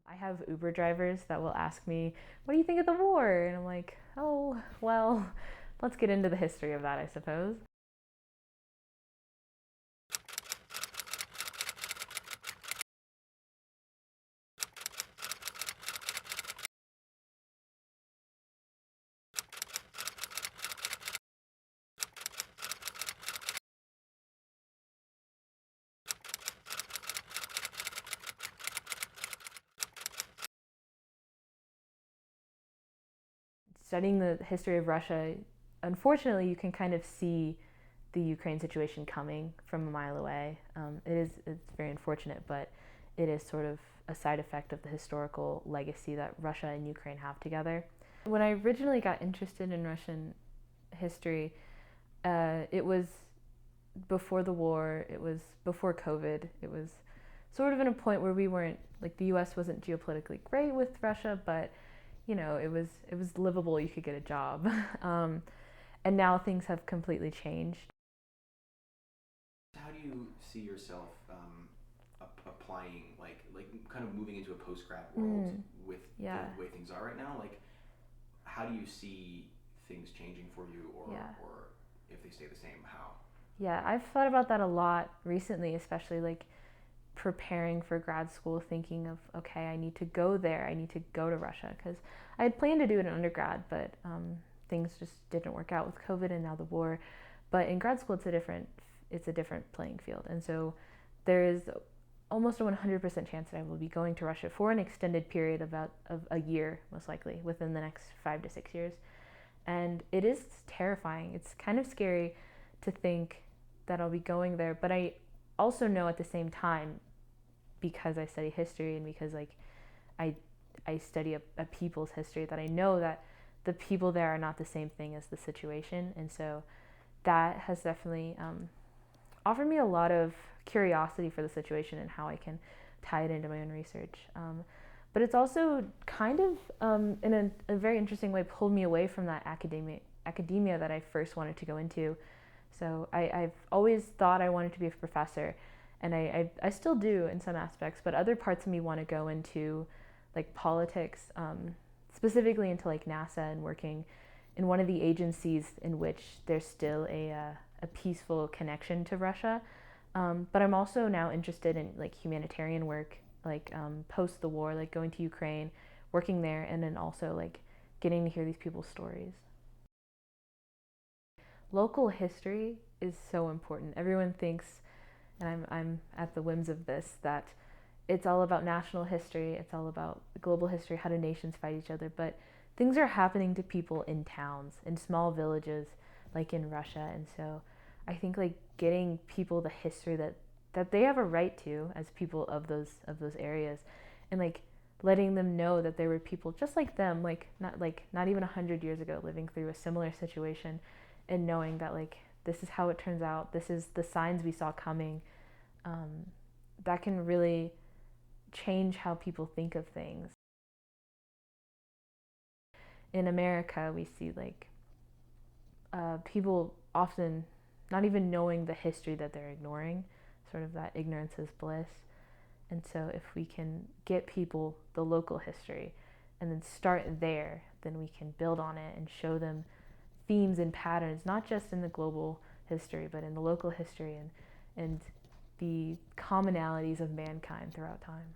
I have Uber drivers that will ask me, "What do you think of the war?" And I'm like, "Oh, well, let's get into the history of that, I suppose." Studying the history of Russia, unfortunately, you can kind of see the Ukraine situation coming from a mile away. It's very unfortunate, but it is sort of a side effect of the historical legacy that Russia and Ukraine have together. When I originally got interested in Russian history, it was before the war, it was before COVID, it was sort of in a point where we weren't, like, the US wasn't geopolitically great with Russia, but it was livable. You could get a job, and now things have completely changed. How do you see yourself applying, kind of moving into a post grad world Mm, with the yeah, way things are right now? Like, how do you see things changing for you, yeah, or if they stay the same, how? yeah. I've thought about that a lot recently, especially like preparing for grad school, thinking of, okay, I need to go there. I need to go to Russia because I had planned to do it in undergrad, but things just didn't work out with COVID and now the war. But in grad school, it's a different playing field, and so there is almost a 100% chance that I will be going to Russia for an extended period of a year, most likely within the next 5 to 6 years. And it is terrifying. It's kind of scary to think that I'll be going there, but I also know at the same time, because I study history and because like I I study a people's history, that I know that the people there are not the same thing as the situation, and so that has definitely offered me a lot of curiosity for the situation and how I can tie it into my own research. But it's also kind of, in a very interesting way, pulled me away from that academia that I first wanted to go into. So I've always thought I wanted to be a professor, and I still do in some aspects, but other parts of me want to go into like politics, specifically into like NASA and working in one of the agencies in which there's still a peaceful connection to Russia. But I'm also now interested in like humanitarian work, like post the war, like going to Ukraine, working there, and then also like getting to hear these people's stories. Local history is so important. Everyone thinks, and I'm at the whims of this, that it's all about national history, it's all about global history, how do nations fight each other, but things are happening to people in towns, in small villages, like in Russia. And so I think like getting people the history that they have a right to as people of those areas, and like letting them know that there were people just like not even 100 years ago living through a similar situation, and knowing that like this is how it turns out, this is the signs we saw coming, um, that can really change how people think of things. In America, we see like people often not even knowing the history that they're ignoring, sort of that ignorance is bliss. And so, if we can get people the local history and then start there, then we can build on it and show them themes and patterns, not just in the global history, but in the local history, and the commonalities of mankind throughout time.